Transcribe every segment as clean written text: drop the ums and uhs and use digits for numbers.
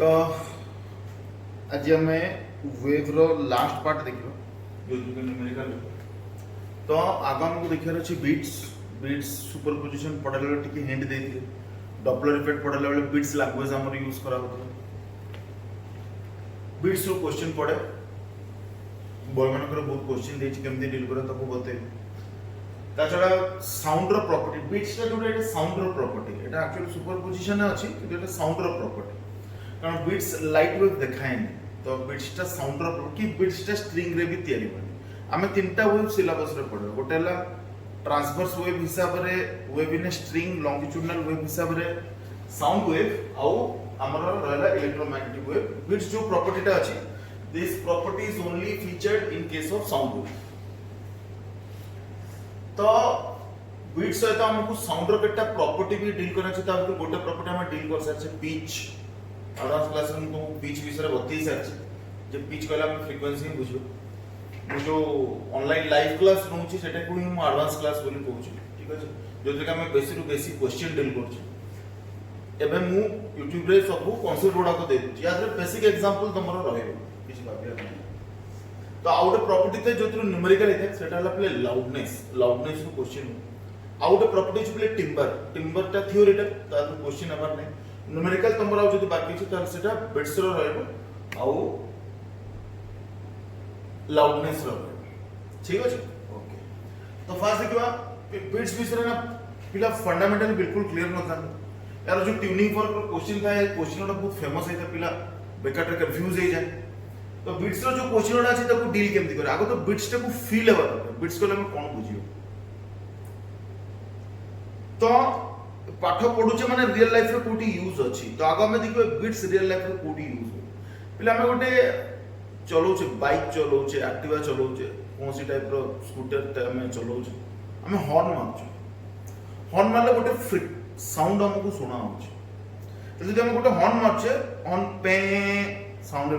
तो आज आम वेव रो लास्ट पार्ट देखियो जो न्यूमेरिकल। तो आगे हमको देखिए अच्छे बीट्स बीट्स सुपरपोजिशन पढ़ाला बेले टिके हिंट देथिले। डॉपलर इफेक्ट पढ़ाला बेले बीट्स लैंग्वेज हमर यूज करा होता। बीट्स रो क्वेश्चन पढ़े बॉय मानकर बहुत क्वेश्चन देछि केमति डील करे तको बते। ता छडा साउंड रो प्रॉपर्टी बीट्स ता जोटा एटा साउंड रो प्रॉपर्टी एटा एक्चुअली सुपरपोजिशन अछि कि एटा साउंड रो प्रॉपर्टी कारण बीट्स लाइट वेव देखाएनी। तो बीट्स ता साउंड रो प्रॉपर्टी बीट्स ता स्ट्रिंग रे भी तयारी बने। आमे तीनटा वेव सिलेबस रे पढो। गोटे हला ट्रांसवर्स वेव हिसाब रे wave in string longitudinal wave हिसाब रे साउंड वेव आउ हमर रहला इलेक्ट्रोमैग्नेटिक वेव। बीट्स जो प्रॉपर्टी ता अछि this property is only featured in case of sound wave. तो बीट्स सहित हमको साउंड रो केटा प्रॉपर्टी भी डील करना छै। ता गोटे प्रॉपर्टी हम डील कर सारछे पिच। एडवांस क्लास में तो पिच विषय रे बतई सारछे जे पिच कहला हम फ्रीक्वेंसी बुझो। जो ऑनलाइन लाइव क्लास रहउछि सेटा को हम एडवांस क्लास बोली कहउछि। ठीक अछि जोते कि हम बेसी रु बेसी क्वेश्चन डील करछि। एबे मु YouTube रे सब कांसेप्ट गुडा को दे दूछि। याद रे बेसिक एग्जांपल तमरो रहइबो किछि भाबिया नै। तो आउट प्रॉपर्टी ते जोतिर न्यूमेरिकल इथे सेटा हला प्ले लाउडनेस लाउडनेस रो क्वेश्चन। आउट प्रॉपर्टी छु प्ले टिम्बर टिम्बर ता थ्योरेटिकल ता क्वेश्चन आबार नै। न्यूमेरिकल तमरो जदि बाकी छु त सेटा बिट्स रो रहइबो आउ लाउडनेस रो। ठीक अछि ओके। तो फास्ट देखिबा बिट्स विषय ना पिला फंडामेंटल बिल्कुल क्लियर न था। यार जो ट्यूनिंग फॉर क्वेश्चन था क्वेश्चन बहुत फेमस है पिला बेकार कंफ्यूज हो जाए। तो बिट्स रो जो क्वेश्चन अछि ताको डील केमति करे आगो तो बिट्स को फील हेबा बिट्स को हम कोन बुझियो। तो पाठ पढुचे माने रियल लाइफ रे कोठी यूज अछि। तो आगो में देखिबो बिट्स रियल लाइफ रे कोठी यूज हो। पिला हम गोटे चलोचे बाइक चलोचे एक्टिवा चलोचे कौन सी टाइप रो स्कूटर में चलोचे हम हॉर्न मारछे। हॉर्न मारले गोटे साउंड हमको सुना होचे। तो जदि हम गोटे हॉर्न मारछे ऑन पे साउंड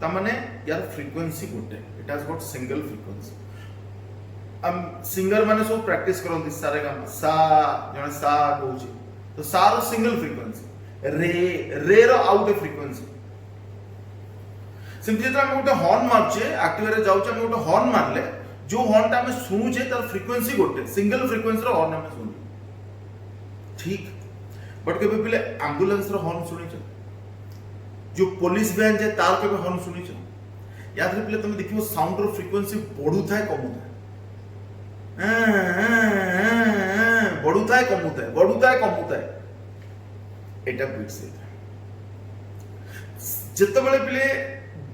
ता माने यार फ्रीक्वेंसी गोटे it has got single frequency. हम सिंगर माने सब प्रैक्टिस करंती सारे गामा सा जने सा कहूची तो सा रो सिंगल फ्रीक्वेंसी रे रो आउट फ्रीक्वेंसी। सिंपली जब हम गोटे हॉर्न मारछे एक्टिवा रे जाउछे हम गोटे हॉर्न मारले जो हॉर्न ता हम सुनुछे तार फ्रीक्वेंसी गोटे सिंगल फ्रीक्वेंसी रो हॉर्न हम सुनु। ठीक बट केबे पिले एम्बुलेंस रो हॉर्न सुनिछे जो पुलिस वैन जे तार केबे हॉर्न सुनिछे। याद रे पिले तुम देखिबो साउंड रो फ्रीक्वेंसी बढ़ु थाए कमु थाए बढ़ु थाए कमु थाए बढ़ु थाए कमु थाए एटा बिट्स है। जत्ते बेले पिले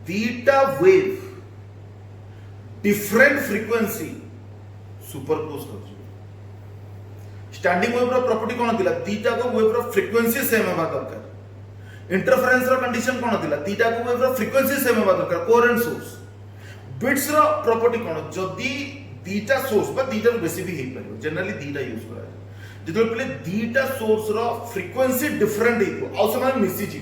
दीटा वेव डिफरेंट फ्रीक्वेंसी सुपरपोज कर स्टैंडिंग वेव रो प्रॉपर्टी कोन दिला दीटा को वेव रो फ्रीक्वेंसी सेम हेबा दरकार। इंटरफेरेंस रो कंडीशन कोन दिला दीटा को वेव रो फ्रीक्वेंसी सेम हेबा दरकार कोहेरेंट सोर्स। बिट्स रो प्रॉपर्टी कोन जदी दीटा सोर्स बा दीटा रो बेसी भी हे परबो जनरली दीटा यूज करा जदि पले दीटा सोर्स रो फ्रीक्वेंसी डिफरेंट हेको आ समान मिसी जी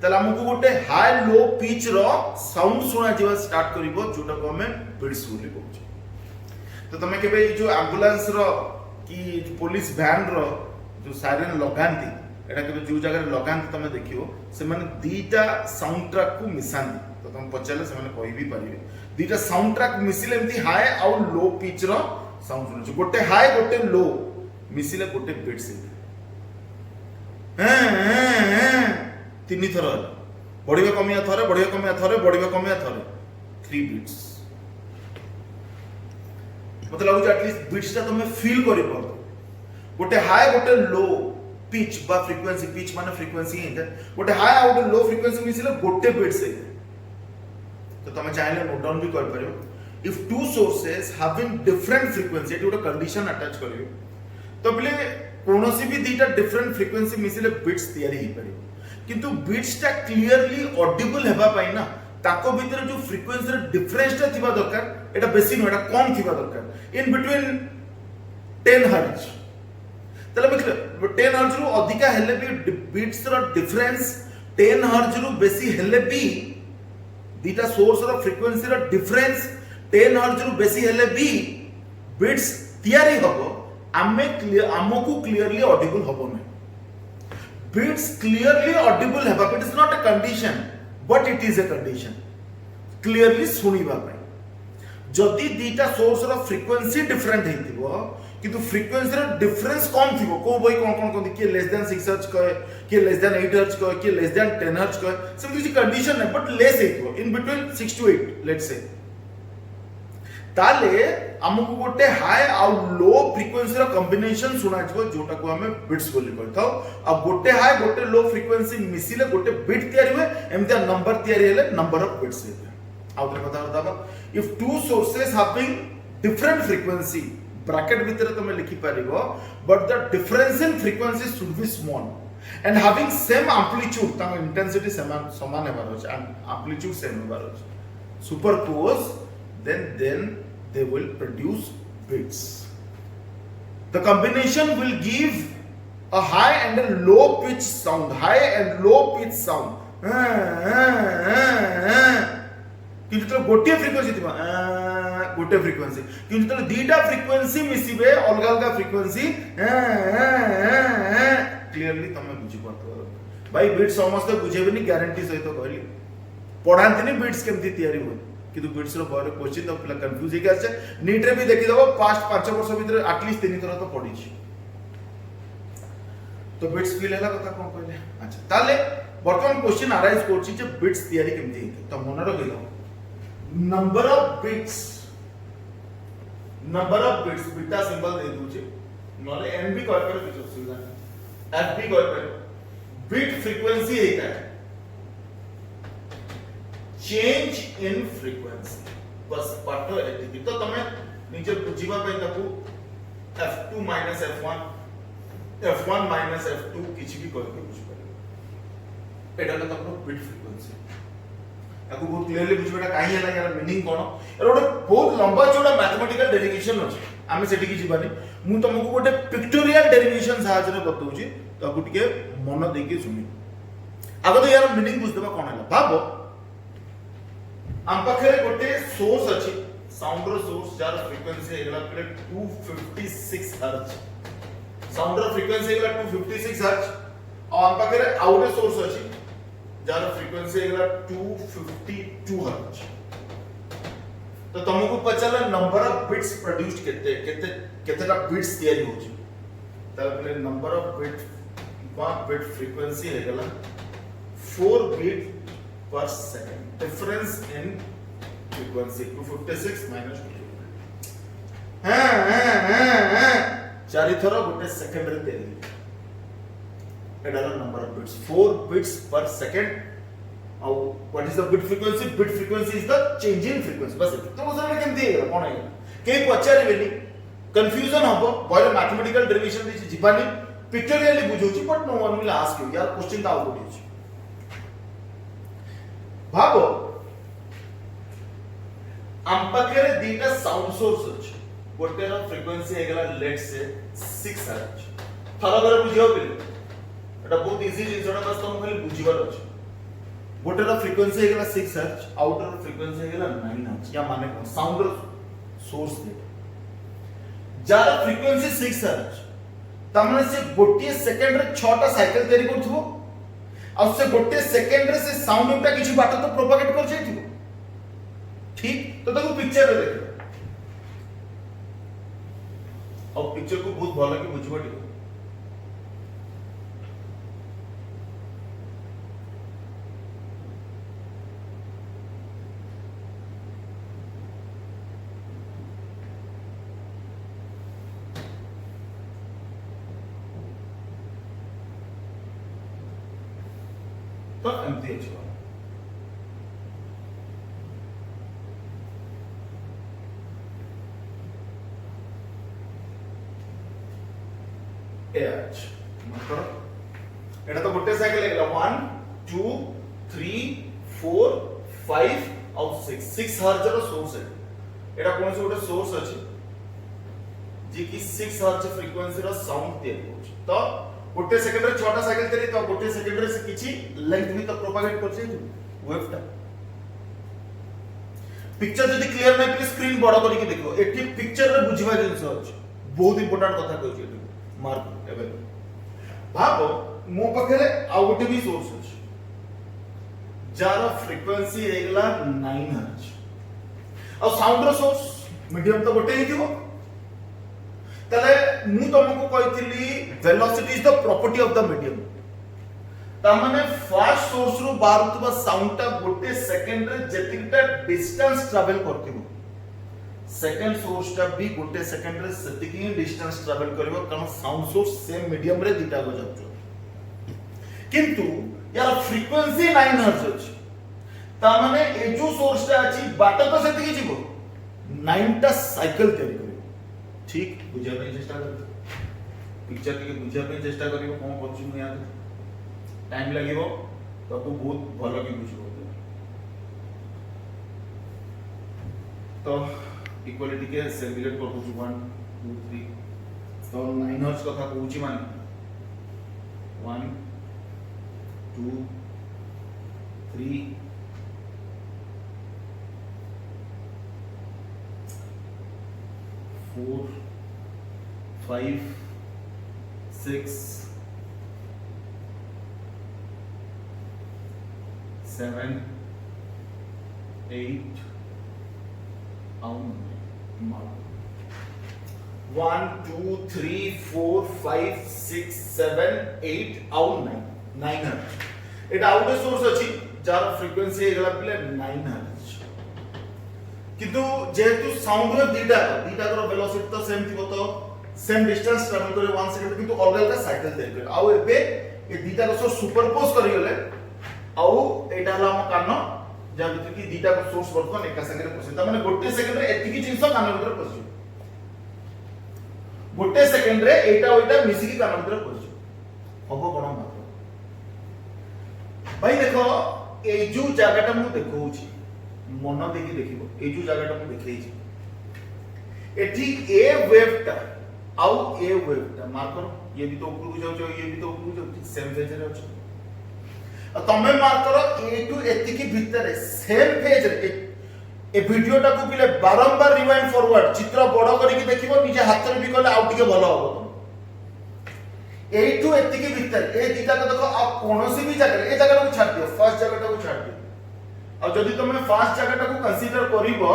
तला हमको गोटे हाई लो पिच रो साउंड सुना जीवा स्टार्ट करिवो जोटा को हमें बिट्स बोली कहू। तो तमे केबे जो एम्बुलेंस रो कि पुलिस वैन रो जो सायरन लगांती एटा केबे जो जगह लगांती तमे देखियो से माने दीटा साउंड ट्रैक को मिसांती। तो तुम पचाले से माने कहि भी परिबे दीटा साउंड ट्रैक मिसिले एमती हाई आ लो पिच रो साउंड सुनु गोटे हाई गोटे लो मिसिले गोटे बिट्स तीन थर बढ़िया कमिया थरे बढ़िया कमिया थरे बढ़िया कमिया थरे 3 बिट्स। मतलब लागु एटलीस्ट बिट्स ता तुम फील करि परदो गोटे हाई गोटे लो पिच बा फ्रीक्वेंसी पिच माने फ्रीक्वेंसी है गोटे हाई आ गोटे लो फ्रीक्वेंसी मिसिले गोटे बिट्स है। तो तुम चाहिले नोट डाउन भी कर परियो if two sources having different frequency eighty गोटे कंडीशन अटैच करियो तो बले कोनोसी भी दीटा डिफरेंट फ्रीक्वेंसी मिसिले बिट्स तयारी ही परियो। किंतु बिट्स ता क्लियरली ऑडिबल हेबा पाई ना ताको भीतर जो फ्रीक्वेंसी रे डिफरेंस ता थिबा दरकार एटा बेसी न एटा कम थिबा दरकार इन बिटवीन 10 हर्ट्ज। तले मतलब 10 हर्ट्ज रु अधिका हेले भी बिट्स रो डिफरेंस 10 हर्ट्ज रु बेसी हेले भी दीटा सोर्स रो फ्रीक्वेंसी रो डिफरेंस 10 हर्ट्ज रु बेसी हेले भी बिट्स तयारी हबो आमे क्लियर आमको क्लियरली ऑडिबल हबो नै। beats clearly audible हेबा, it is not a condition but it is a condition clearly सुनिबा पई। जदि दीटा सोर्स रो फ्रीक्वेंसी डिफरेंट हेतिबो किंतु फ्रीक्वेंसी रो डिफरेंस कम थिबो, को बई कोन कोन के लेस देन 6 हर्ट्ज कहे, के लेस देन 8 हर्ट्ज कहे, के लेस देन 10 हर्ट्ज कहे, सब किसी कंडीशन है बट लेस हेतिबो in between 6 to 8 let's say. ताले हमको गोटे हाई आ लो फ्रीक्वेंसी रो कॉम्बिनेशन सुना जबो जोटा को हमें बिट्स बोली कहथाउ। आ गोटे हाई गोटे लो फ्रीक्वेंसी मिसिले गोटे बिट तयारी हुए, एमतिया नंबर तयारी हेले नंबर ऑफ बिट्स हेते। आउटर कथा बताबा, if two sources having different frequency bracket भीतर तुम लिखि पारिबो but the difference in frequency should be small and having same amplitude, ता इंटेंसिटी समान हेबार अछि एंड एम्पलीट्यूड सेम हेबार अछि, superpose then they will produce bits. The combination will give a high and a low pitch sound, high and low pitch sound. किंतु तो गोटे frequency थिबा गोटे फ्रीक्वेंसी, किंतु तो दीटा फ्रीक्वेंसी मिसिबे अलग अलग फ्रीक्वेंसी क्लियरली तमे बुझि पातो भाई। बिट्स समस्त बुझेबेनी गारंटी सहित कहली, पढ़ांतिनी बिट्स केमती तयारी होय किंतु बिट्स रो बारे क्वेश्चन तो पिला कंफ्यूज हेके आछे। नीट रे भी देखि दबो पास्ट 5 वर्ष भीतर एटलीस्ट 3 थरा तो पढी छी, तो बिट्स फील हैला कथा कोन कहले। अच्छा ताले वर्तमान क्वेश्चन अराइज करछि जे बिट्स तयारी केमती हेते, तो मन रखिलो number of beats beta symbol दे दूचे नले एन भी कह पर किछ असुविधा नहीं, एफ भी कह पर बिट फ्रीक्वेंसी हेता है चेंज इन फ्रीक्वेंसी, बस पाठ एतिकी। तो तमे नीचे बुझिबा पे ताकू f2 minus f1 f1 minus f2 किछि भी करके बुझ पारे। एटा तो तमरो बिट फ्रीक्वेंसी ताकू बहुत क्लियरली बुझबेटा काई हला यार मीनिंग कोन, एटा गोटे बहुत लंबा चौड़ा मैथमेटिकल डेरिवेशन अछि, आमे सेठी कि जिबानी। मु तमको गोटे पिक्टोरियल डेरिवेशन साहाय्य रे बतौछि, ताकू टिके मन देके सुनि। आगो तो यार मीनिंग बुझ देबा कोन हला भाबो। हम पाखे गोटे सोर्स अछि, साउंड रो सोर्स जार फ्रीक्वेंसी हेगला 256 हर्ट्ज, साउंड रो फ्रीक्वेंसी हेगला 256 हर्ट्ज। और हम पाखे आउट सोर्स अछि जार फ्रीक्वेंसी हेगला 252 हर्ट्ज। तो तुमको पचाला नंबर ऑफ बिट्स प्रोड्यूस्ड केतेटा बिट्स तयारी होछि, ताले नंबर ऑफ बिट फ्रीक्वेंसी हेगला 4 beat per second, difference in frequency 256 minus 2. चारि थरा गोटे सेकंड रे देली, एटा number of beats 4 beats per second. और what is the beat frequency? Beat frequency is the change in frequency, बस तो उसने केमती हेला कोन हेला के पचारिबेनी, कंफ्यूजन हबो। बॉय मैथमेटिकल डेरिवेशन दिस जिबानी पिक्चरियली बुझौची but no one will ask you यार क्वेश्चन का आउट होची। भाबो हम पाखे दीटा साउंड सोर्स अछि, गोटे रो फ्रीक्वेंसी हेगला लेट्स से 6 हर्ट्ज। थरा थरा बुझियो बिले एटा बहुत इजी जिसडा बस तुम खाली बुझिबार अछि। गोटे रो फ्रीक्वेंसी हेगला 6 हर्ट्ज, आउटर रो फ्रीक्वेंसी हेगला 9 हर्ट्ज। या माने कोन साउंड रो सोर्स दे जार फ्रीक्वेंसी 6 हर्ट्ज, तमने से गोटे सेकंड रे 6 टा साइकिल तयारी करथबो, और से गोटे सेकंड रे से साउंड उटा किछि बात तो प्रोपागेट कर जाइथिबो, ठीक। तो ताको पिक्चर रे देखो, और पिक्चर को बहुत भलो कि बुझबो ठीक। तो एमती अछि एच मतलब एटा तो गोटे साइकिल लागला 1 2 3 4 5 और 6 हर्ट्ज रो सोर्स है। एटा कोन से गोटे सोर्स अछि जे कि 6 हर्ट्ज फ्रीक्वेंसी रो साउंड दे होछ। तो गोटे सेकंड रे 6 टा साइकिल तेरी, तो गोटे सेकंड रे से किछि लेंथ भी तो प्रोपागेट कर छै वेव टा। पिक्चर जदी क्लियर नै प्लीज स्क्रीन बड़ करी के देखो, एठी पिक्चर रे बुझिबा जिंस अछि बहुत इंपोर्टेंट कथा कहै छै, मार्क एबे भाबो मो पाखे आउ गोटे भी सोर्स अछि जार फ्रीक्वेंसी हेगला 9 हर्ट्ज और साउंड रो सोर्स मीडियम तो गोटे ही थिबो तले मु तुमको कहितली velocity is the property of the medium ता माने फर्स्ट सोर्स रो बारुतबा साउंड ता गोटे सेकंड रे जेतिकटा डिस्टेंस ट्रैवल करथिबो सेकंड सोर्स ता भी गोटे सेकंड रे सेतिकी डिस्टेंस ट्रैवल करबो कारण साउंड सोर्स सेम मीडियम रे दिटा go जाउछो किंतु यार फ्रीक्वेंसी 9 हर्ट्ज अछि ता माने ए जो सोर्स ता अछि बाटा तो सेतिकी जीवो 9 टा साइकिल तैयारी करिवो ठीक बुझिया पे चेष्टा कर पिक्चर के बुझिया पे चेष्टा करिवो कोन करछु मु यार टाइम लागिवो तो को बहुत भलो कि बुझिबो तो इक्वालिटी के सेग्रीगेट कर दूं 1 2 3 तो 9 हर्ट्ज कथा कहूची माने 1 2 3 4 5 6 7 8 1 2 3 4 5 6 7 8 आउट 9 हर्ट्ज एटा आउट सोर्स अछि जार फ्रीक्वेंसी हेगला पिले 9 हर्ट्ज किंतु जेहेतु साउंड रे दीटा कर वेलोसिटी तो सेम थिबो तो सेम डिस्टेंस ट्रैवल करे 1 सेकंड किंतु अलग अलग साइकिल तैयार करे आउ एबे ए दीटा को सुपरपोज करि गेले आउ एटा हला हम कान जा भीतर की दीटा को सोर्स वर्तमान एक संगे रे पसे त माने गोटे सेकंड रे एतिकी जिंस कान भीतर पसे गोटे सेकंड रे एटा ओइटा मिसी की कान भीतर पसे हबो कोन मात्र भाई देखो ए जो जगहटा मु देखौची मन देखि देखिबो ए जो जगहटा मु देखैची एठी ए वेवटा आउ ए वेवटा मार्क करो ये भी तो ऊपर को जाउ ये भी तो ऊपर को जाउ सेम फेज रे अछि तमे मार्क करो ए टू एतिकी भीतर सेम फेज रे ए वीडियो टा को पिले बारंबार रिवाइंड फॉरवर्ड चित्र बड़ करी के देखिबो निजे हाथ रे भी कले आउ टिके भलो हो ए टू एतिकी भीतर ए दीटा को देखो आ कोनोसी भी जगह ए जगह को छाड़ दियो फर्स्ट जगह को छाड़ दियो और जदी तुम फर्स्ट जगह को कंसीडर करिवो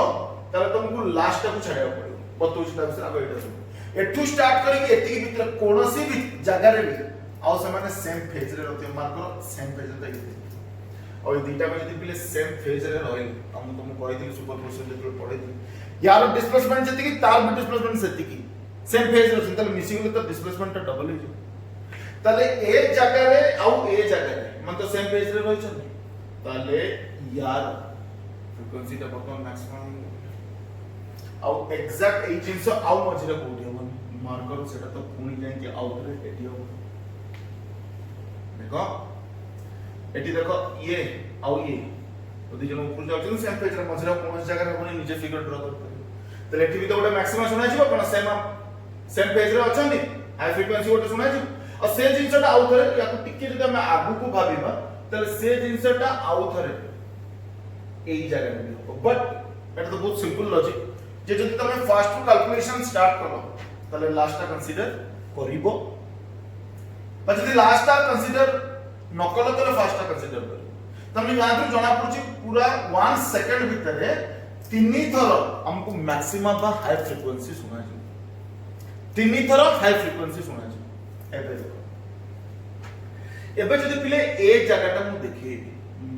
तले तुमको लास्ट को छाड़िया पड़ियो बतौछ ता आगे एटा सब एठू स्टार्ट करी के एतिकी भीतर कोनोसी भी जगह रे भी आउ समान सेम फेज रे रहते मार्क करो सेम फेज रे तक और दीटा में जदी पिले सेम फेज रे रहै हम तुम कहि सुपरपोजिशन जे पढ़ै थी यार डिस्प्लेसमेंट जति की तार भी डिस्प्लेसमेंट सेति की सेम फेज रे तले मिसी गेले तो डिस्प्लेसमेंट ता डबल हो जाय तले ए जगह रे आउ ए जगह रे मन तो सेम फेज रे रहै छ तले यार फ्रीक्वेंसी ता बर्तमान मैक्सिमम आउ एग्जैक्ट ए जिंस आउ मझिरे कोठी हम मार्क करो सेटा तो पुनी जाय कि आउट रे एटी हो देखो एटी देखो ये आउ ये तो दी जन ऊपर जाउ सेम पेज रे मझरा कोन जगह रे कोन नीचे फिगर ड्रा कर तो एटी भी तो गोटे मैक्सिमम सुना जीवो कोन सेम पेज रे अछंदी हाई फ्रीक्वेंसी गोटे सुना जीवो और से जिंसटा आउ थरे या को टिके जदि हम आगु को भाबीबा तले से जिंसटा आउ थरे एई जगह रे हो बट एटा तो बहुत सिंपल लॉजिक जे जदि तुम फास्ट कैलकुलेशन स्टार्ट करो तले लास्ट टा कंसीडर करिवो पर जदि लास्ट टा कंसीडर नकल तो फास्ट टा कंसीडर कर तमे याद रो जणा पड़छि पूरा 1 सेकंड भीतर तीनी थर हमको मैक्सिमम बा हाई फ्रीक्वेंसी सुना छी तीनी थर हाई फ्रीक्वेंसी सुना छी एबे जदि पिले ए जगहटा मु देखि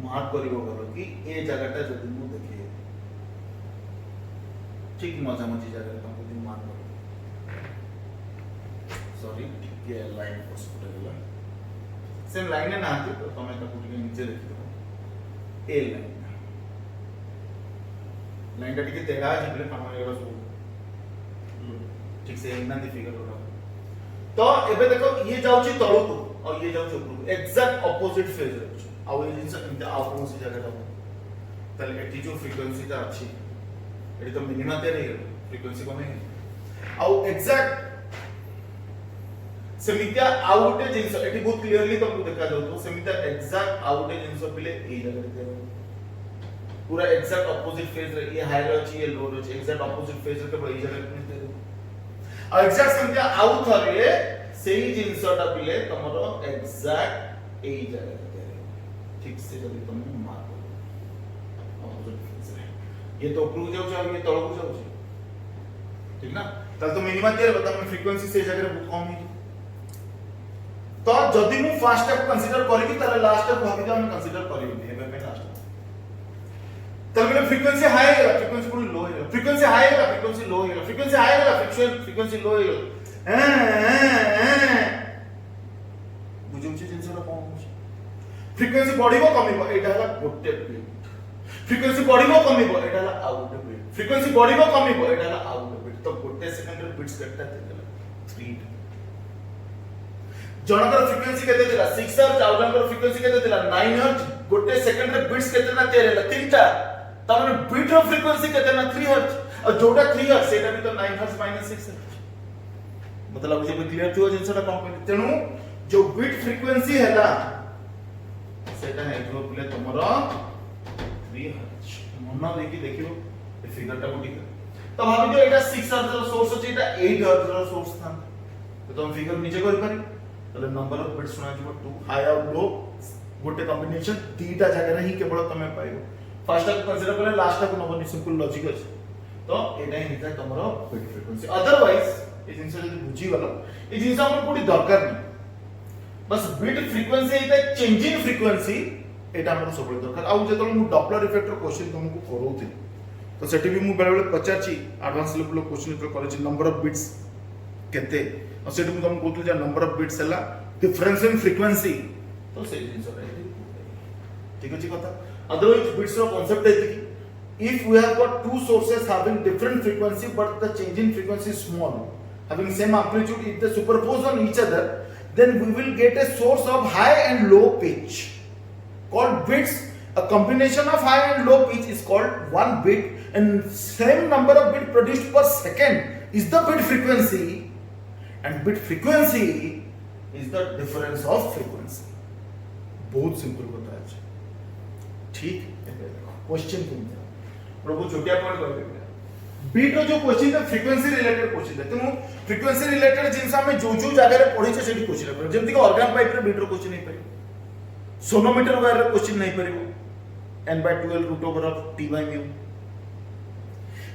मार्क करिवो गलो कि ए जगहटा जदि मु देखि ठीक मजा मजी जगह हमको दिन मार्क करो सॉरी के लाइन हॉस्पिटल गला सेम लाइन ना आती तो तमे ताको टिके नीचे देखि दो ए लाइन टा टिके तेगा जिबले काम एरा सब ठीक से इतना दी फिगर करो तो एबे देखो ये जाउची तळो को और ये जाउची ऊपर एग्जैक्ट ऑपोजिट फेज रे आ ये जिंस इंटा आपको से जगह ता तले एटी जो फ्रीक्वेंसी ता अछि एटी तो मिनिमम ते रे फ्रीक्वेंसी कमे आ एग्जैक्ट सेमितिया आउटे जिंस एटी बहुत क्लियरली तुमको देखा जाउ तो सेमितिया एग्जैक्ट आउटे जिंस पिले ए जगह रे पूरा एग्जैक्ट ऑपोजिट फेज रे ये हाई रे अछि ये लो रे अछि एग्जैक्ट ऑपोजिट फेज रे केवल ए जगह रे और एग्जैक्ट सेमितिया आउ थरे सेही जिंसटा पिले तमरो एग्जैक्ट एई जगह ठीक से जदी तुम मार ये तो ऊपर जाऊ चाहिए ये तळକୁ जाऊ ठीक ना ताल तो मिनिमम दे बता मैं फ्रीक्वेंसी से जगह बहुत कम ही तो जदी मु फर्स्ट स्टेप कंसीडर करिबी ताले लास्ट स्टेप भाबी हम कंसीडर करिबी एबे में लास्ट तब फ्रीक्वेंसी हाई है फ्रीक्वेंसी पूरी लो है फ्रीक्वेंसी हाई है फ्रीक्वेंसी लो है फ्रीक्वेंसी हाई है फ्रीक्वेंसी लो है बुझुम छी जिंसरा कोन फ्रीक्वेंसी बढ़िबो कमिबो एटा हला गोटे बीट फ्रीक्वेंसी बढ़िबो कमिबो एटा हला आउट बीट फ्रीक्वेंसी बढ़िबो कमिबो एटा हला आउट बीट तो गोटे सेकंड रे बीट्स केटा देला 3 जनकर फ्रीक्वेंसी केते दिला 6 हर्ट्ज आउटकर फ्रीक्वेंसी केते दिला 9 हर्ट्ज गोटे सेकंड रे बीट्स केते ना तेरेला तीनटा त माने बीट रो फ्रीक्वेंसी केते ना 3 हर्ट्ज और जोटा 3 हर्ट्ज सेटा भी तो 9 हर्ट्ज माइनस 6 हर्ट्ज मतलब जे क्लियर थियो जिंसटा कोन कहली तेनु जो बीट फ्रीक्वेंसी हैला सेटा है जो बोले तमरो 3 हर्ट्ज मन देखि देखियो ए फिगरटा को ठीक तो भाबी जो एटा 6 हर्ट्ज रो सोर्स अछि एटा 8 हर्ट्ज रो सोर्स था तो तुम फिगर नीचे कर पारी तो नंबर ऑफ बिट्स सुना जो 2 हाई और लो गोटे कॉम्बिनेशन तीटा जगह रे ही केवल तमे पाइबो फर्स्ट को कंसीडर करे लास्ट को नंबर सिंपल लॉजिक अछि तो एटा ही हिता तमरो बीट फ्रीक्वेंसी अदरवाइज ए जिंस जदी बुझी गलो ए जिंस हमर कोडी दरकार नहीं बस बीट फ्रीक्वेंसी इता चेंजिंग फ्रीक्वेंसी एटा हमर सब दरकार आ जेतल मु डॉपलर इफेक्ट रो क्वेश्चन तुमको करौथि तो सेठी भी मु बेले बेले पचारची एडवांस लेवल क्वेश्चन तो करे नंबर ऑफ बिट्स केते और सेठी मु तुमको कहतु जे नंबर ऑफ बिट्स हला डिफरेंस इन फ्रीक्वेंसी तो से जिंस ठीक अछि कथा अदरवाइज बिट्स रो कांसेप्ट है कि if we have got two sources having different frequency but the change in frequency is small having same amplitude if they superpose on each other then we will get a source of high and low pitch called bits a combination of high and low pitch is called one bit and same number of bit produced per second is the bit frequency and bit frequency is the difference of frequency बहुत simple बता है ठीक है question तुम प्रभु छोटिया point कर देबे beat रो जो क्वेश्चन है फ्रीक्वेंसी रिलेटेड क्वेश्चन है तुम फ्रीक्वेंसी रिलेटेड जिनसा में जो जो जगह रे पढी छै सेठी क्वेश्चन है जेमति कि ऑर्गन पाइप रे बीट रो क्वेश्चन नहीं परिबो सोनोमीटर वायर रे क्वेश्चन नहीं परिबो n/12 root over of t by mu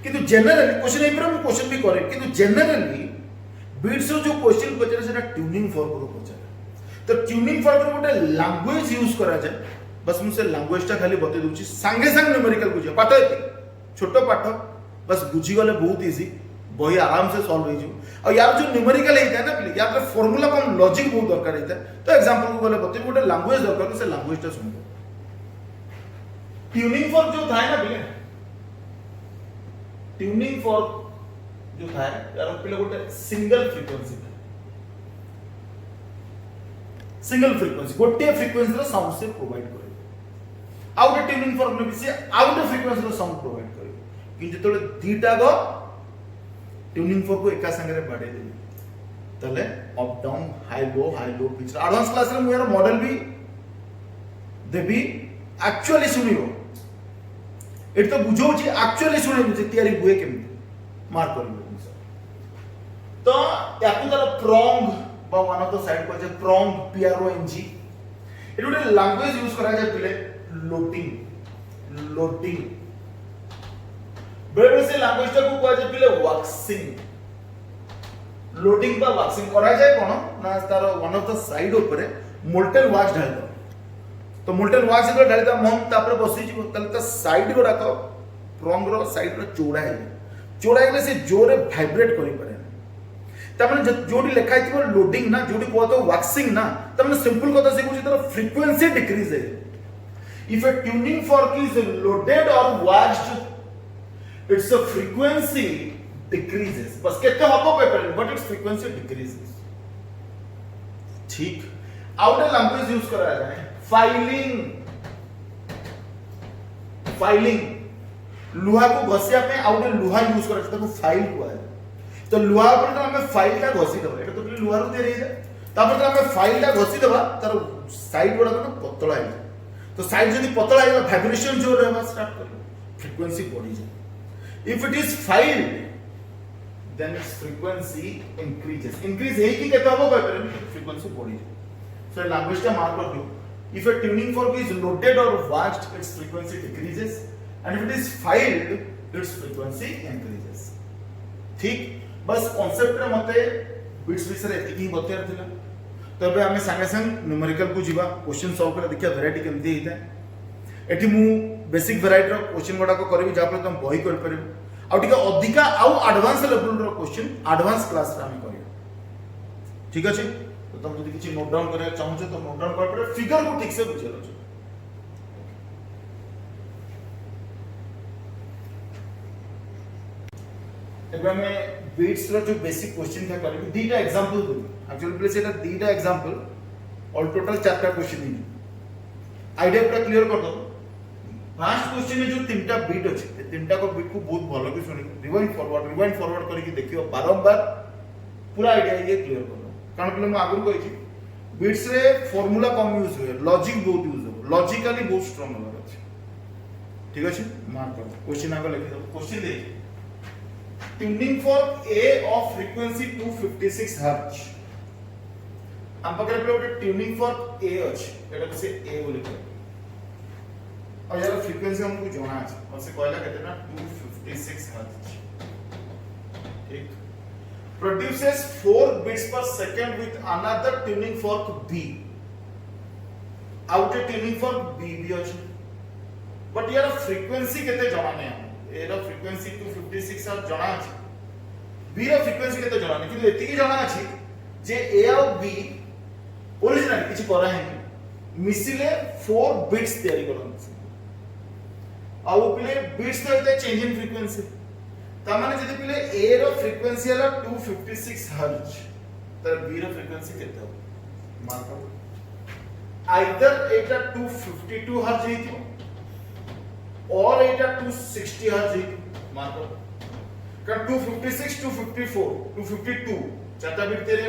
किंतु जनरली क्वेश्चन नहीं परिबो क्वेश्चन भी करे किंतु जनरली बीट्स रो जो क्वेश्चन पचरे सेटा ट्यूनिंग फॉर्क रो पचरे तो ट्यूनिंग फॉर्क रो गोटे लैंग्वेज यूज करा जाय बस मु से लैंग्वेज टा खाली बते दूची संगे संग न्यूमेरिकल बुझियो पाठ है छोटो पाठ बस बुझी गले बहुत इजी बही आराम से सॉल्व हो जियो और यार जो न्यूमेरिकल है ना प्लीज यार फार्मूला कम लॉजिक बहुत दरकार है तो एग्जांपल को गले बते गोटे लैंग्वेज दरकार तो से लैंग्वेज टा सुनो ट्यूनिंग फॉर्क जो था ना प्लीज ट्यूनिंग फॉर्क जो था यार पहले गोटे सिंगल फ्रीक्वेंसी था सिंगल फ्रीक्वेंसी गोटे फ्रीक्वेंसी रो साउंड से प्रोवाइड करे आउट ट्यूनिंग फॉर्क ने भी आउट फ्रीक्वेंसी रो साउंड प्रोवाइड करे कि जेतले दीटा गो ट्यूनिंग फॉर्क को एका संगे रे बाडे देबी तले up down high low pitch advance class रे मु यार मॉडल भी देबी एक्चुअली सुनियो एट तो बुझो छी एक्चुअली सुनियो जे तयारी हुए केमती मार्क करियो तो याकू तले प्रोंग बा वन ऑफ द साइड को जे प्रोंग PRONG इट गोटे लैंग्वेज यूज करा जाय पिले लोडिंग बेले से लैंग्वेज टा को कह जाय पिले वैक्सिंग लोडिंग बा वैक्सिंग करा जाय कोन ना तार वन ऑफ द साइड ऊपर मोल्टेन वैक्स ढाल दो तो मोल्टेन वैक्स को ढाल दा मम तापर बसी जीवो तले त साइड गोडा को प्रोंग रो साइड रो चौड़ा है से जोरे वाइब्रेट करि पारे तमने जोडी लिखा है लोडिंग ना जोडी को तो वैक्सिंग ना तमने सिंपल कथा से कुछ तरह फ्रीक्वेंसी डिक्रीज है if a tuning fork is loaded or waxed its frequency decreases बस कितने हबो paper but its frequency decreases ठीक आउट लैंग्वेज यूज करा जाए फाइलिंग लुहा को घसिया पे आउट लुहा यूज करा जाता को फाइल को है तो लुहा पर हमें फाइल टा घसी दबा एटा तो लुहा रो दे रही है तापर तो हमें फाइल टा घसी दबा तार साइड गुडा तो पतला है तो साइड जदी पतला है वाइब्रेशन जोर रहबा स्टार्ट कर फ्रीक्वेंसी बढ़ी जाए if it is filed then its frequency increases. Increase है कि कहता हो कहते हैं frequency बढ़ी जाए. So language का mark रखो. If a tuning fork is loaded or waxed, its frequency decreases, and if it is filed, its frequency increases. ठीक? बस concept रे मते bits विषय एतिकी ही बतेर थिला. तो अब हमें संगे संग न्यूमेरिकल को जीवा क्वेश्चन सॉल्व कर देखिया वैरायटी केमती हेता है. एठी मु बेसिक वैरायटी रो क्वेश्चन गुडा को करबी जा पर तुम बही कर परबो. आउ टिका अधिका आउ एडवांस लेवल रो क्वेश्चन एडवांस क्लास रे हम करियो. ठीक अछि? तो तुम जदि किछि नोट डाउन करे चाहू छ तो नोट डाउन कर पड़े फिगर को ठीक से बुझलो छ. एबे में बीट्स रो जो बेसिक क्वेश्चन था करबी दीटा एग्जांपल दो. एक्चुअली प्लीज एटा दीटा एग्जांपल और टोटल 4टा क्वेश्चन दी. आईडिया पूरा क्लियर कर दो. फर्स्ट क्वेश्चन में जो तीनटा बीट अछि ए तीनटा को बीट को बहुत भलो के सुनी रिवाइंड फॉरवर्ड करके देखियो बारंबार पूरा आईडिया ये क्लियर कर दो. कारण पहले मैं आगु कहि छी बीट्स रे फार्मूला कम यूज होय लॉजिक बहुत यूज हो लॉजिकली बहुत स्ट्रांग होय अछि. ठीक अछि मार्क कर क्वेश्चन आगे लिख दो. Question they tuning fork A of frequency 256 Hz. हम पकड़े पे ट्यूनिंग फॉर्क A अछि एटा से A बोले के और यार फ्रीक्वेंसी हमको जाना है और से कहला कहते ना 256 Hz. ठीक. Produces 4 bits per second with another tuning fork B. Out tuning fork B भी अछि. बट यार फ्रीक्वेंसी केते जाना नहीं. ए रो फ्रीक्वेंसी 256 Hz जाना अछि. B रो फ्रीक्वेंसी केते जाना नहीं कि एति की जाना अछि जे A और B ओरिजिनल किछि करा है मिसिले 4 बिट्स तैयारी करन. आ वो पिले बिट्स तो एते चेंज इन फ्रीक्वेंसी ता माने जदि पिले A रो फ्रीक्वेंसी हला 256 Hz त B रो फ्रीक्वेंसी केते हो मार्क करो. आइदर एटा 252 Hz हेतियो और एटा 260 Hz हेतियो मार्क करो. कारण 256 254 252 चारटा बिट तेरे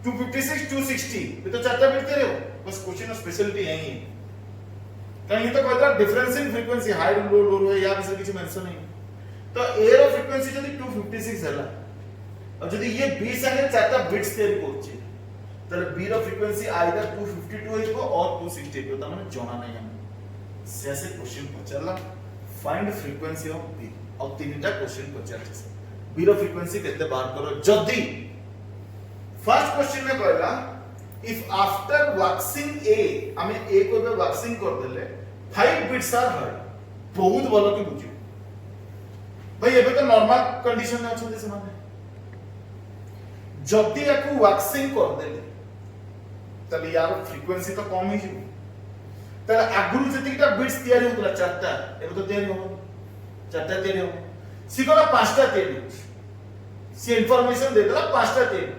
256 260 ये तो चारटा बिट तेरे हो. बस क्वेश्चन ऑफ स्पेशलिटी यही है. कारण ये तो कहता difference in frequency high low low है या किसी किसी मेंशन नहीं. तो A रो फ्रीक्वेंसी जदी 256 हला और जदी ये B संगे चारटा बिट्स तेरे पहुंचे तले B रो फ्रीक्वेंसी आइदर 252 हेको और 260 हेको त माने जणा नहीं हम से क्वेश्चन पचरला फाइंड फ्रीक्वेंसी ऑफ B और तीनटा क्वेश्चन पचरछ से B रो फ्रीक्वेंसी केते बार करो. जदी फर्स्ट क्वेश्चन में कहला इफ आफ्टर वैक्सिंग A हमें A को बे वैक्सिंग कर देले 5 बिट्स आर हर्ड. बहुत भलो के बुझियो भाई एबे तो नॉर्मल कंडीशन में अछि से माने जदी याकू वैक्सिंग कर देले तले यार फ्रीक्वेंसी तो कम ही जी. तले आगुरु जतिटा बिट्स तयारी होतला चारटा एबे तो तयारी हो चारटा तयारी हो सिकोला पांचटा तयारी हो. से इंफॉर्मेशन दे देला पांचटा तयारी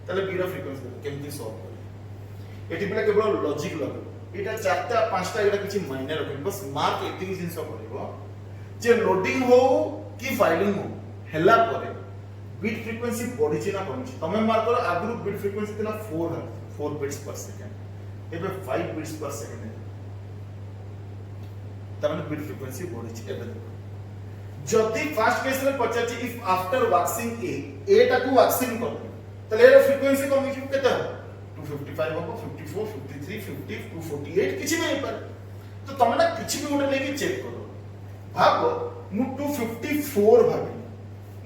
तले B रो फ्रीक्वेंसी केमती सॉल्व करे. एटी पिला केवल लॉजिक लगो एटा चारटा पांचटा एटा किछि मायने रखो. बस मार्क एतिकी जिंस करबो जे लोडिंग हो कि फाइलिंग हो हेला परे बीट फ्रीक्वेंसी बढ़ी छि ना कम छि. तमे मार्क करो आगुरु बीट फ्रीक्वेंसी तिला 4 बिट्स पर सेकंड एबे 5 बिट्स पर सेकंड है. तमे बीट फ्रीक्वेंसी बढ़ी छि. एबे देखो जदी फर्स्ट केस में पचा छि इफ आफ्टर वैक्सिंग A टा को वैक्सिंग कर तले एरो फ्रीक्वेंसी कम छि केते हो 255 हो 54 53 50 248 किछि नहीं पर. तो तमे ना किछि भी उडे लेके चेक करो भागो मु 254 भाबी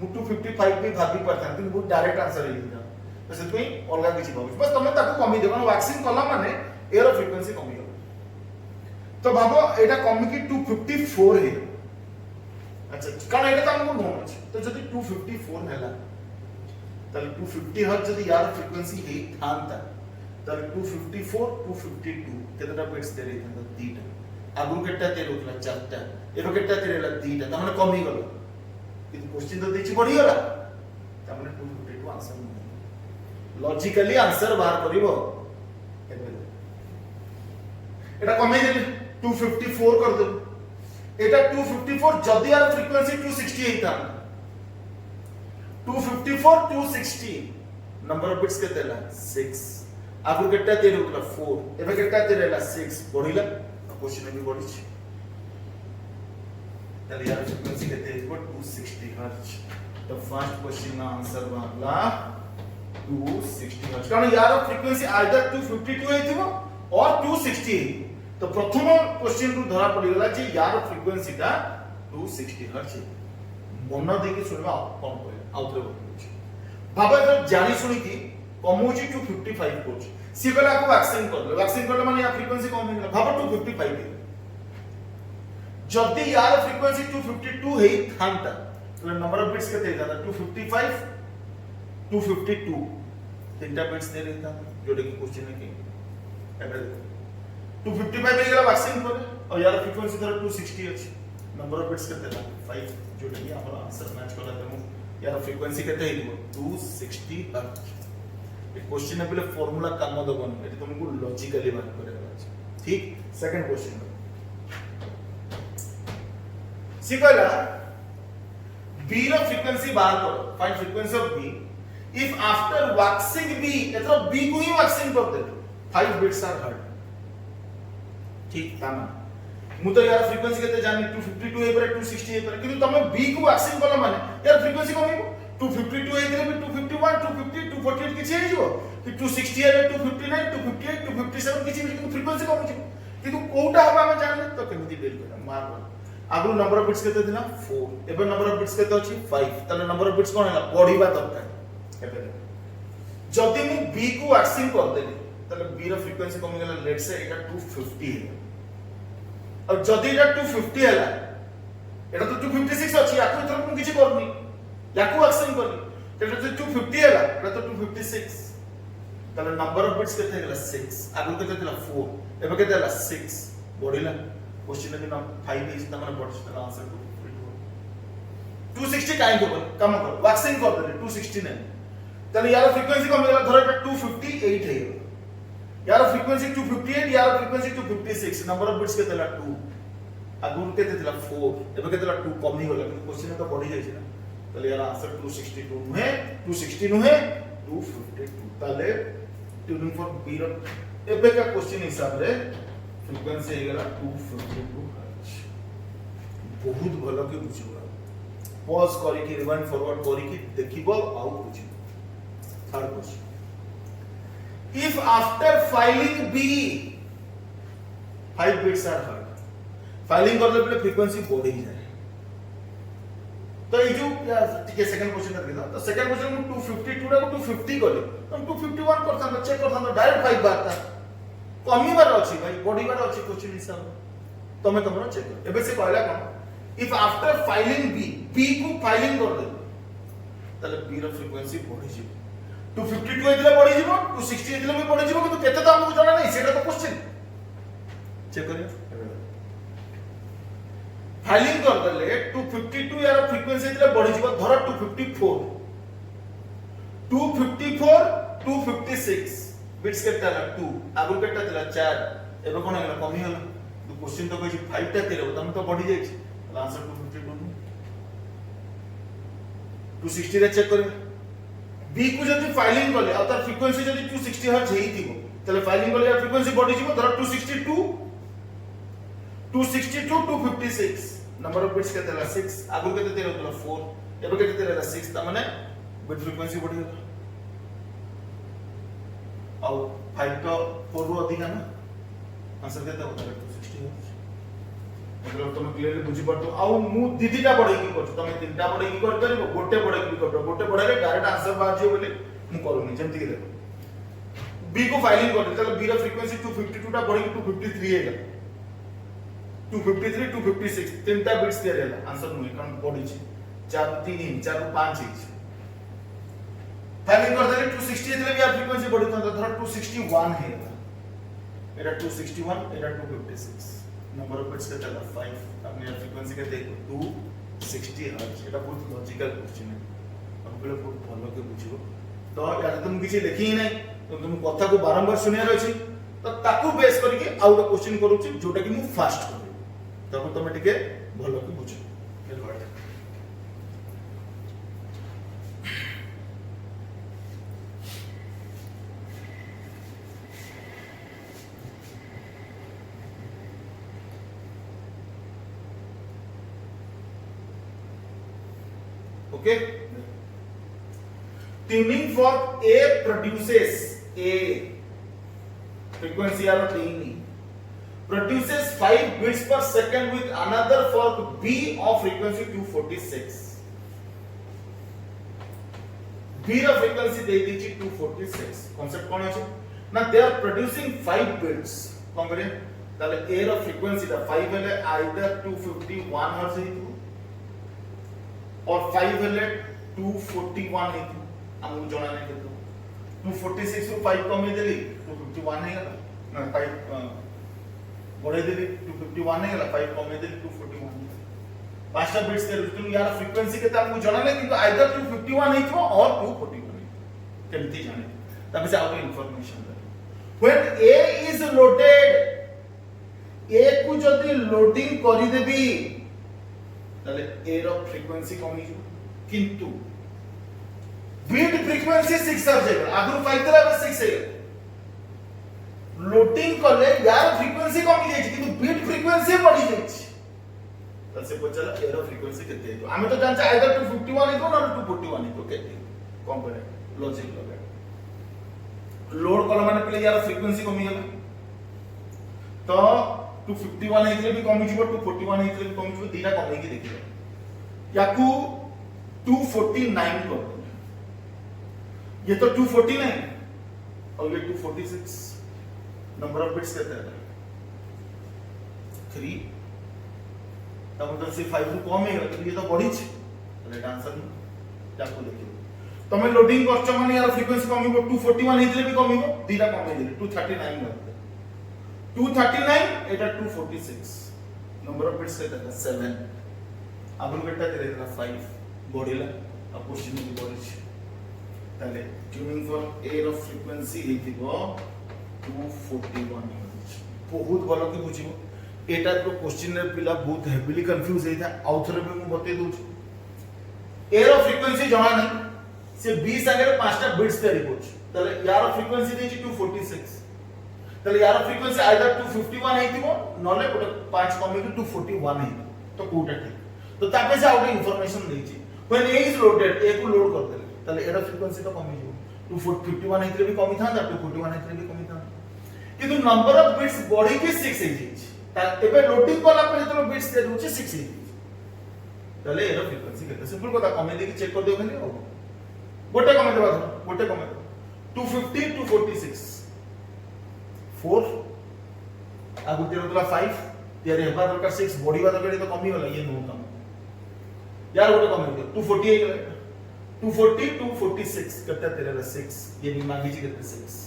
मु 255 भी भाबी परथा कि बहुत डायरेक्ट आंसर हे दिया. तो सेतै अलगा किछि भाबो बस तमे ताको कमी देबो वैक्सिंग कला माने एरो फ्रीक्वेंसी कमी हो. तो भाबो एटा कमी कि 254 हे. अच्छा कारण एटा हमको नोन अछि. तो जदी 254 हैला तले 250 हर्ट्ज जदी यार फ्रीक्वेंसी हे थांता तले 254 252 केतटा बिट्स दे रही था दीटा आगु केटा ते रोकला चारटा एरो केटा ते रेला दीटा त माने कमी गलो कि क्वेश्चन तो देछि बढ़ी गला त माने 252 आंसर नहीं. लॉजिकली आंसर बाहर करिवो एटा कमी दे 254 कर दो. एटा 254 जदी यार फ्रीक्वेंसी 260 हेता 254 260 नंबर ऑफ बिट्स केते ला 6 आगु केटा ते रोकला 4 एबे केटा ते रेला 6 बढ़िला क्वेश्चन भी बढ़ी छी तले यार फ्रीक्वेंसी केते 260 हर्ट्ज तो फर्स्ट क्वेश्चन का आंसर बाहरला 260 हर्ट्ज कारण यार फ्रीक्वेंसी आइदर 252 हेतिबो और 260 हेतिबो तो प्रथम क्वेश्चन रु धरा पड़ी गला जे यार फ्रीक्वेंसी टा 260 हर्ट्ज मन देके सुनबा कोन कहले आउतरे बोलछि बाबा जब जानी सुनी की कमौची 255 कोच सी गला को वैक्सीन करले माने या फ्रीक्वेंसी कम हो गला बाबा 255 हे जदी यार फ्रीक्वेंसी 252 हे थांता तो नंबर ऑफ बिट्स केते जाता 255 252 तीनटा बिट्स दे रहता जोडे की क्वेश्चन है कि एबे 255 हे गला वैक्सीन पर और यार फ्रीक्वेंसी धर 260 अछि नंबर ऑफ बिट्स केते ला 5 जोडे की हमर आंसर मैच करला तमु यार फ्रीक्वेंसी केते हेइबो 260 हर्ट्ज ए क्वेश्चन है पहले फार्मूला काम दबन एटी तुमको लॉजिकली बात करेगा अछि ठीक सेकंड क्वेश्चन सी कहला b रो फ्रीक्वेंसी बाहर करो find frequency of b if after waxing b एतरो b को ही वैक्सिंग कर दे 5 बिट्स आर हर्ड ठीक ताना मु तो यार फ्रीक्वेंसी केते जानि 252 हे पर 260 हे पर किंतु तमे b को वैक्सिंग करला माने यार फ्रीक्वेंसी कमिबो 252 हे दिले 251 250 248 किछि हे जिवो कि 260 हे 259 258 257 किछि भी फ्रीक्वेंसी कम छि किंतु कोउटा हबा हम जानले तो केमिति डील करना मार आगु नंबर ऑफ बिट्स केते दिना 4 एबे नंबर ऑफ बिट्स केते अछि 5 तले नंबर ऑफ बिट्स कोन हला बढ़ीबा दरकार एबे जदी मु b को वैक्सिंग कर देली तले b रो फ्रीक्वेंसी कमी गेला लेट से एटा 250 हे और जदी एटा 250 हला एटा तो 256 अछि याकु इतर मु किछि करनी याकु वैक्सिंग करनी एटा तो 250 हला एटा तो 256 तले नंबर ऑफ बिट्स केते गेला 6 आगु केते दिला 4 एबे केते हला 6 बढ़िला क्वेश्चन में नाम 5 इज तमन बडस आंसर 260 काहे को काम कर वैक्सिंग कर दे 260 ने तले यार फ्रीक्वेंसी कम गेला धर एटा 258 है यार फ्रीक्वेंसी 258 यार फ्रीक्वेंसी 256 नंबर ऑफ बिट्स केते ला 2 आगु केते दिला 4 एबे केते ला 2 कम ही होला क्वेश्चन में तो बढ़ी जाय छै ना तले यार आंसर 262 नुहे 260 नुहे 252 तले ट्यूनिंग फॉर बी रो एबे का क्वेश्चन हिसाब रे फ्रीक्वेंसी हे गेला 252 हर्ट्ज बहुत भलो के बुझिबा पॉज करी कि रिवाइंड फॉरवर्ड करी कि देखिबो आउ बुझिबो third question if after filing b 5 beats are heard filing कर देले फ्रीक्वेंसी बढ़ी जाए तो ये जो ठीक है सेकंड क्वेश्चन कर देला तो सेकंड क्वेश्चन में 252 रा को 250 करले हम 251 करथन चेक करथन डायरेक्ट 5 बार था कमीबार अछि भाई बढ़ीबार अछि क्वेश्चन हिसाब तमे तमरो चेक कर एबे से कहला कोन इफ आफ्टर फाइलिंग b को फाइलिंग कर दे तले b रो फ्रीक्वेंसी बढ़ी जी 252 एदिले बढ़ी जीवो 260 एदिले भी बढ़ी जीवो किंतु केते तो हमको जाना नहीं सेटा तो क्वेश्चन चेक करियो फाइलिंग कर देले 252 यार फ्रीक्वेंसी एदिले बढ़ी जीवो धर 254 256 बिट्स केटा ला 2 आगु केटा दिला 4 एबे कोन हेला कमी होला तो क्वेश्चन तो कहै 5 टा तेरे तम तो बढ़ी जाय छै आंसर 252 260 रे चेक करियो b को जदी फाइलिंग करले आ तार फ्रीक्वेंसी जदी 260 हर्ट्ज हेई थिबो तले फाइलिंग करले यार फ्रीक्वेंसी बढ़ी जिवो धर 262 256 नंबर ऑफ बिट्स केते ला 6 आगु केते तेरे होला 4 एबे केते तेरे ला 6 त माने बिट फ्रीक्वेंसी बढ़ी होला और 5 तो 4 रो अधिक है ना आंसर केते होता है 260 मतलब तुम क्लियरली बुझी पड़तो आ मु दीदीटा बढ़ई की करछ तुम तीनटा बढ़ई की कर करबो गोटे बढ़ई की करबो गोटे बढ़ाले डायरेक्ट आंसर बाज जे बोले मु करूनी जेंति के देखो बी को फाइलिंग कर दे चलो बी रो फ्रीक्वेंसी 252 टा बढ़ई की 253 हेला 253 256 तीनटा बिट्स दे रेला आंसर नु कारण बढ़ी छी 4 3 4 5 छी फाइलिंग कर देले 260 एतले भी फ्रीक्वेंसी बढ़ी तो धर 261 है एटा 261 एटा 256 नंबर ऑफ बिट्स का चला 5 अपने फ्रीक्वेंसी का देखो 260 हर्ट्ज एटा बहुत लॉजिकल क्वेश्चन है हम पहले बहुत भलो के बुझिबो तो यार तुम किछि लिखि नै तो तुम कथा को बारंबार सुनिया रहछि तो ताकू बेस करके आउट क्वेश्चन करूछि जोटा कि मु फास्ट करू तब तुम टिके भलो के बुझो okay tuning fork A produces A frequency are TNE produces 5 bits per second with another fork B of frequency 246. B ର frequency ଦେଇ ଦେଇଛି 246. concept कोन अछि ना they are producing 5 bits कोन करे ताले A ର frequency ता 5 हेले either 251 हर्ट्ज हेतु और 5 हेले 241 हेतु हमहु जणा नै केतु 246 रो 5 कमी देली 251 हे गला ना 5 बढ़े देली 251 हे गला 5 कमी देली 241 पांचटा बिट्स दे तुम यार फ्रीक्वेंसी के हमहु जणा नै किंतु आइदर 251 हेतु और 241 केमती जाने तबे से आउट information when A is loaded A को जदी लोडिंग करी देबी तले A रो फ्रीक्वेंसी कमी जो किंतु बीट फ्रीक्वेंसी 6 आ जाएगा आगु 5 तला 6 है लोडिंग करले यार फ्रीक्वेंसी कमी जाई किंतु बीट फ्रीक्वेंसी बढ़ी जाई तल से पचला A रो फ्रीक्वेंसी केते है हमें तो जानते आइदर 251 है ना 241 है तो केते कम करे लॉजिक लगा लोड कला माने पहले यार फ्रीक्वेंसी कमी गला तो 251 हेतले भी कमी जिवो 241 हेतले भी कमी जिवो दीटा कमी की देखिबो याकू 249 कर दो ये तो 249 और ये 246 नंबर ऑफ बिट्स कहते हैं 3 तब मतलब से 5 रू कम है तो ये तो बढ़ी छ तो आंसर याकू देखिबो तमे लोडिंग करछ माने यार फ्रीक्वेंसी कमिबो 241 हेतले भी कमिबो दीटा कमी देले 239 करते 239 एटा 246 नंबर ऑफ बिट्स कहते हैं 7 अब बेटा दे देला 5 बढ़िला अब क्वेश्चन भी बढ़ी छ ताले ट्यूनिंग फॉर A रो फ्रीक्वेंसी हेतिबो 241 बहुत भलो कि बुझिबो एटा तो क्वेश्चन रे पिला बहुत हेवीली कंफ्यूज हेता आउथरे भी मु बते दउ A रो फ्रीक्वेंसी जणा नहीं से 20 अगर 5टा बिट्स तैयारी करछ तले यार फ्रीक्वेंसी देछि 246 तले यार फ्रीक्वेंसी आइदर 251 हेतिबो नले कोटे 5 कमी के 241 हे तो कोटा ठीक तो तापे से आउट इंफॉर्मेशन देछि when A is loaded A को लोड कर देले तले एरा फ्रीक्वेंसी तो कमी जो 251 हेतिले भी कमी था 241 हेतिले भी कमी था किंतु नंबर ऑफ बिट्स बढ़ी के 6 हे जेछि ता एबे लोडिंग कोला पर तो बिट्स दे दोछि 6 हे तले एरा फ्रीक्वेंसी केते सिंपल कोता कमी देके चेक कर दियो खाली हो गोटे कमे देबा गोटे कमे 250 246 4 आ गोटे रहला 5 यार हेबा दरकार 6 बॉडीबा दरकार तो कमी होला ये नो काम यार गोटे कमे दे 248 गले 240 246 कते तेरे 6 ये नि मांगी जी कते 6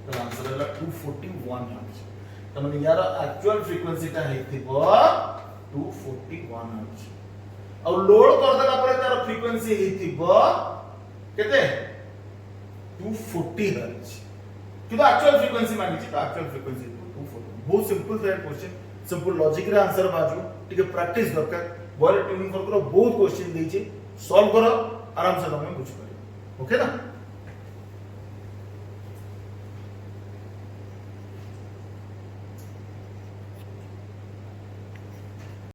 तो आंसर होला 241 हर्ट्ज त माने यार एक्चुअल फ्रीक्वेंसी ता हेतिबो 241 हर्ट्ज और लोड कर देला परे तार फ्रीक्वेंसी हेतिबो केते 240 हर्ट्ज किंतु एक्चुअल फ्रीक्वेंसी मांगी छी तो एक्चुअल फ्रीक्वेंसी 240 बहुत सिंपल था क्वेश्चन सिंपल लॉजिक रे आंसर बाजू टिके प्रैक्टिस दरकार बॉल ट्यूनिंग कर बहुत क्वेश्चन देछि सॉल्व करो आराम से तुम बुझ पारे ओके ना।